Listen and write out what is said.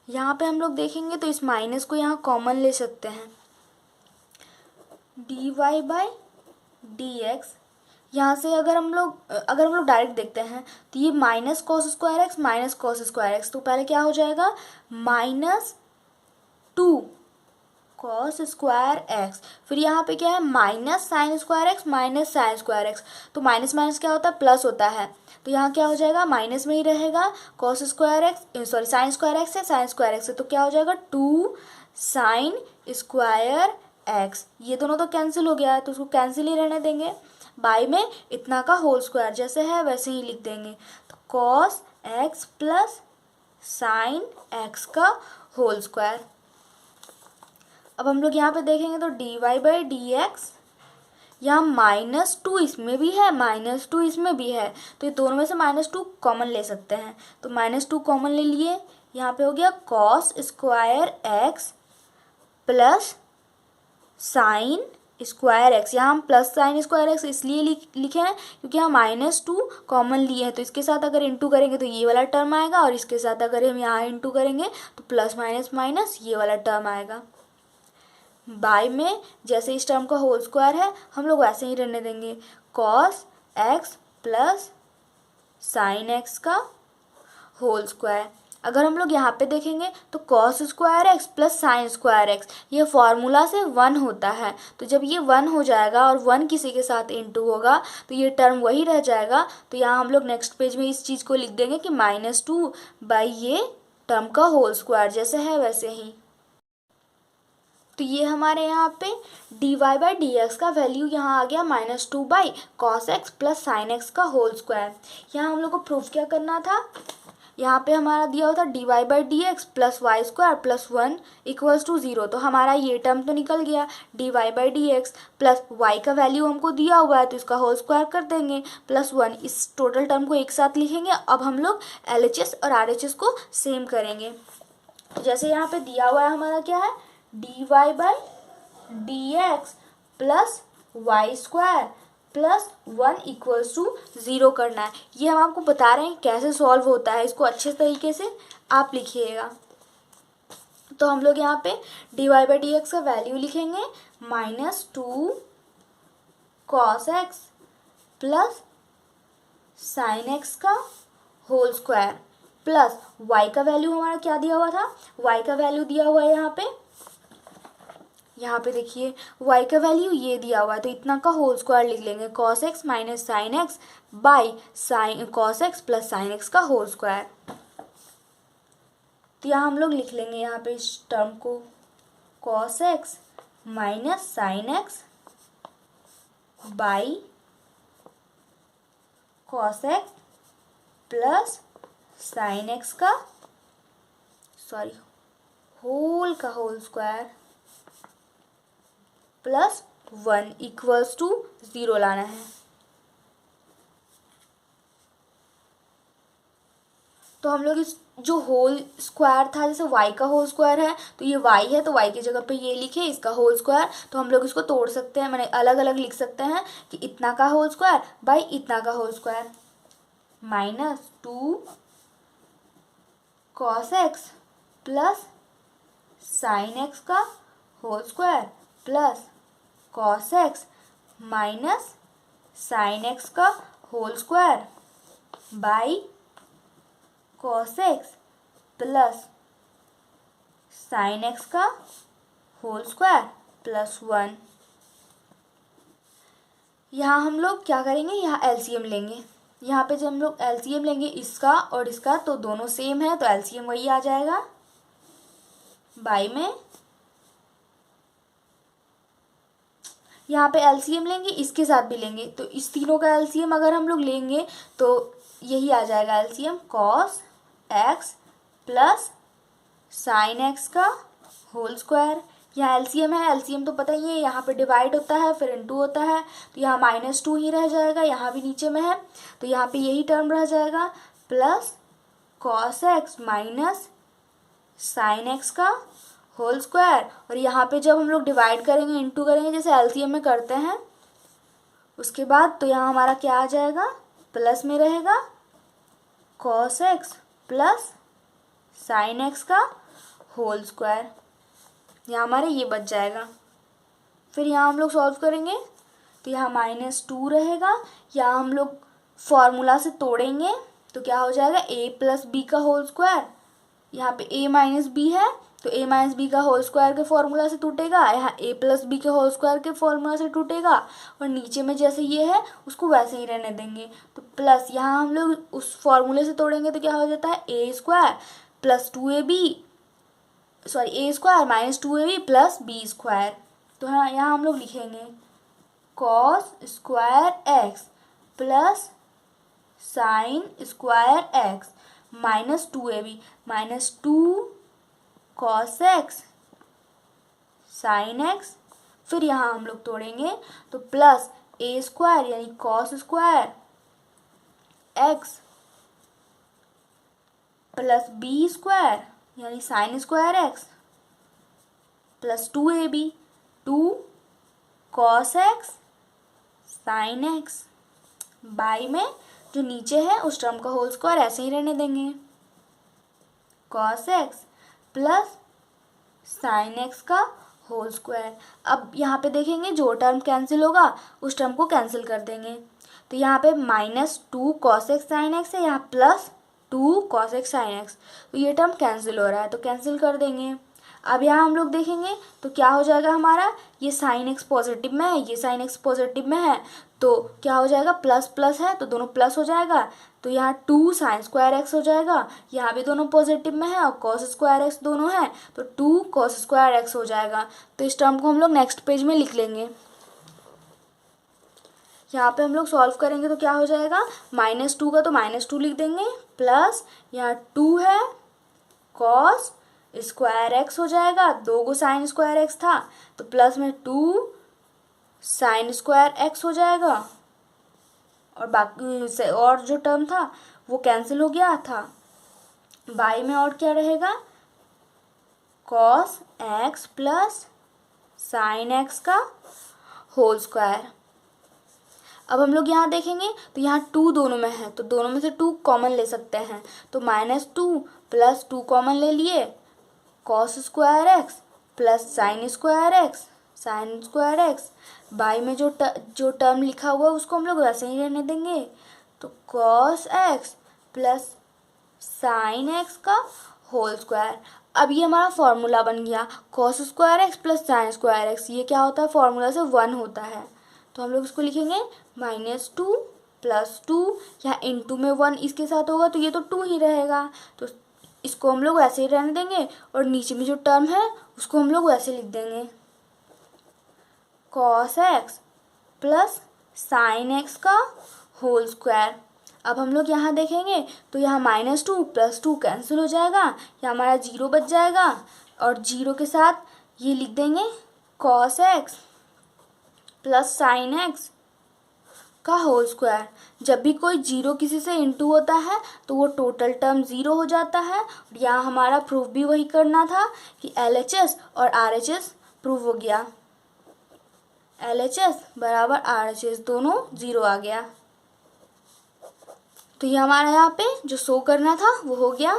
यहाँ पे हम लोग देखेंगे तो इस माइनस को यहाँ कॉमन ले सकते हैं, dy बाई डी एक्स। यहाँ से अगर हम लोग डायरेक्ट देखते हैं तो ये minus cos square x minus cos square x, तो पहले क्या हो जाएगा -2 कॉस स्क्वायर एक्स, फिर यहाँ पे क्या है minus sign square x minus sign square x, तो माइनस माइनस क्या होता है प्लस होता है, तो यहाँ क्या हो जाएगा माइनस में ही रहेगा, cos square x sorry sine square x है साइन स्क्वायर एक्स है, तो क्या हो जाएगा 2 साइन स्क्वायर एक्स। ये दोनों तो कैंसिल हो गया है तो उसको कैंसिल ही रहने देंगे, बाई में इतना का होल स्क्वायर जैसे है वैसे ही लिख देंगे, तो cos x plus sine x का होल स्क्वायर। अब हम लोग यहाँ पे देखेंगे तो dy बाई डी एक्स, यहाँ -2 इसमें भी है -2 इसमें भी है, तो ये दोनों में से -2 कॉमन ले सकते हैं, तो -2 कॉमन ले लिए, यहाँ पे हो गया cos square x plus sine square x. यहाँ हम प्लस साइन स्क्वायर एक्स इसलिए लिखे हैं क्योंकि यहाँ -2 कॉमन लिए हैं, तो इसके साथ अगर इंटू करेंगे तो ये वाला टर्म आएगा, और इसके साथ अगर हम यहाँ इंटू करेंगे तो प्लस माइनस माइनस ये वाला टर्म आएगा। बाई में जैसे इस टर्म का होल स्क्वायर है हम लोग वैसे ही रहने देंगे, cos x plus sine x का होल स्क्वायर। अगर हम लोग यहाँ पे देखेंगे तो cos square x plus sine square x ये फॉर्मूला से 1 होता है, तो जब ये 1 हो जाएगा और 1 किसी के साथ इंटू होगा तो ये टर्म वही रह जाएगा, तो यहाँ हम लोग नेक्स्ट पेज में इस चीज़ को लिख देंगे कि -2 बाई ये टर्म का होल स्क्वायर जैसे है वैसे ही। तो ये हमारे यहाँ पे dy बाई डी एक्स का वैल्यू यहाँ आ गया -2 by cos x plus sine x का होल स्क्वायर। यहाँ हम लोग को प्रूफ क्या करना था, यहाँ पे हमारा दिया हुआ था dy by D X plus Y square plus 1 equals to 0, तो हमारा ये टर्म तो निकल गया, dy by D X plus Y का वैल्यू हमको दिया हुआ है तो इसका होल स्क्वायर कर देंगे प्लस 1, इस टोटल टर्म को एक साथ लिखेंगे। अब हम लोग LHS और RHS को सेम करेंगे, तो जैसे यहाँ पे दिया हुआ है हमारा क्या है dy by D X plus Y square plus 1 equals to 0 करना है। ये हम आपको बता रहे हैं कैसे सॉल्व होता है, इसको अच्छे तरीके से आप लिखिएगा। तो हम लोग यहाँ पे dy बाई डी एक्स का वैल्यू लिखेंगे -2 cos x plus sine x का होल स्क्वायर प्लस y का वैल्यू हमारा क्या दिया हुआ था, y का वैल्यू दिया हुआ है यहाँ पे देखिए y का वैल्यू ये दिया हुआ है, तो इतना का होल स्क्वायर लिख लेंगे, cos x minus sine x by sine cos x plus sine x का होल स्क्वायर। तो यहाँ हम लोग लिख लेंगे यहाँ पे इस टर्म को cos x minus sine x by cos x plus sine x का whole square plus 1 equals to 0 लाना है। तो हम लोग इस जो होल स्क्वायर था, जैसे y का होल स्क्वायर है तो ये y है तो y की जगह पे ये लिखे इसका होल स्क्वायर, तो हम लोग इसको तोड़ सकते हैं, मैंने अलग अलग लिख सकते हैं कि इतना का होल स्क्वायर बाई इतना का whole square, -2 cos x plus sine x का whole square plus cos x minus sine x का whole square by cos x plus sine x का होल स्क्वायर प्लस 1। यहाँ हम लोग क्या करेंगे, यहाँ LCM लेंगे, यहाँ पे जब हम लोग LCM लेंगे इसका और इसका तो दोनों सेम है तो LCM वही आ जाएगा, बाई में यहाँ पे LCM लेंगे इसके साथ भी लेंगे, तो इस तीनों का LCM अगर हम लोग लेंगे तो यही आ जाएगा LCM cos x plus sine x का होल स्क्वायर। यहाँ LCM है, LCM तो पता ही है, यहाँ पे डिवाइड होता है फिर इनटू होता है, तो यहाँ -2 ही रह जाएगा, यहाँ भी नीचे में है तो यहाँ पे यही टर्म रह जाएगा plus cos x minus sine x का होल स्क्वायर, और यहाँ पे जब हम लोग डिवाइड करेंगे इनटू करेंगे जैसे LCM में करते हैं उसके बाद, तो यहाँ हमारा क्या आ जाएगा प्लस में रहेगा cos x plus sine x का होल स्क्वायर। यहाँ हमारे ये बच जाएगा। फिर यहाँ हम लोग सॉल्व करेंगे तो यहाँ -2 रहेगा। यहाँ हम लोग फॉर्मूला से तोड़ेंगे तो क्या हो जाएगा, a प्लस बी का होल स्क्वायर। यहाँ पे a माइनस बी है तो a माइनस बी का होल स्क्वायर के फॉर्मूला से टूटेगा, यहाँ a प्लस बी के होल स्क्वायर के फॉर्मूला से टूटेगा, और नीचे में जैसे ये है उसको वैसे ही रहने देंगे। तो प्लस यहाँ हम लोग उस फॉर्मूले से तोड़ेंगे तो क्या हो जाता है, a square plus 2ab, sorry a square minus 2ab plus b square. तो हाँ यहाँ हम लोग लिखेंगे cos square x plus sine square x minus 2ab minus 2 cos x sine x. फिर यहाँ हम लोग तोड़ेंगे तो प्लस a स्क्वायर यानी cos square x plus b square यानी sine square x plus 2ab 2 cos x sine x. By में जो नीचे है उस टर्म का होल स्क्वायर ऐसे ही रहने देंगे, cos x plus sine x का होल स्क्वायर। अब यहाँ पे देखेंगे जो टर्म कैंसिल होगा उस टर्म को कैंसिल कर देंगे। तो यहाँ पे -2 कॉस एक्स साइन एक्स है, यहाँ +2 कॉस एक्स साइन एक्स, तो ये टर्म कैंसिल हो रहा है तो कैंसिल कर देंगे। अब यहाँ हम लोग देखेंगे तो क्या हो जाएगा हमारा, ये साइन एक्स पॉजिटिव में है, ये साइन एक्स पॉजिटिव में है, तो क्या हो जाएगा, प्लस प्लस है तो दोनों प्लस हो जाएगा। तो यहाँ 2 साइन स्क्वायर एक्स हो जाएगा, यहाँ भी दोनों पॉजिटिव में है और कॉस स्क्वायर एक्स दोनों है तो 2 कॉस स्क्वायर एक्स हो जाएगा। तो इस टर्म को हम लोग नेक्स्ट पेज में लिख लेंगे। यहाँ पे हम लोग सॉल्व करेंगे तो क्या हो जाएगा, -2 का तो -2 लिख देंगे, प्लस यहाँ 2 है कॉस स्क्वायर एक्स हो जाएगा, 2 को साइन स्क्वायर एक्स था तो प्लस में 2 साइन स्क्वायर एक्स हो जाएगा, और बाकी और जो टर्म था वो कैंसिल हो गया था। बाई में और क्या रहेगा, cos x plus sine x का होल स्क्वायर। अब हम लोग यहाँ देखेंगे तो यहाँ 2 दोनों में है तो दोनों में से 2 कॉमन ले सकते हैं, तो -2 प्लस 2 कॉमन ले लिए, cos square x plus sine square x sign square x. By में जो टर्म लिखा हुआ है उसको हम लोग वैसे ही रहने देंगे, तो cos x plus sine x का होल स्क्वायर। अब ये हमारा फॉर्मूला बन गया, cos square x plus sine square x, ये क्या होता है, फॉर्मूला से 1 होता है, तो हम लोग इसको लिखेंगे -2 प्लस 2, यहाँ इंटू में 1 इसके साथ होगा तो ये तो 2 ही रहेगा, तो इसको हम लोग वैसे ही रहने देंगे, और नीचे में जो टर्म है उसको हम लोग वैसे लिख देंगे, cos x plus sine x का होल स्क्वायर। अब हम लोग यहाँ देखेंगे तो यहाँ -2 प्लस 2 कैंसिल हो जाएगा, यहाँ हमारा 0 बच जाएगा, और 0 के साथ ये लिख देंगे cos x plus sine x का होल स्क्वायर। जब भी कोई 0 किसी से इंटू होता है तो वो टोटल टर्म 0 हो जाता है, और यहाँ हमारा प्रूफ भी वही करना था कि LHS और RHS प्रूव हो गया, LHS बराबर RHS दोनों 0 आ गया। तो ये हमारा यहाँ पे जो शो करना था वो हो गया।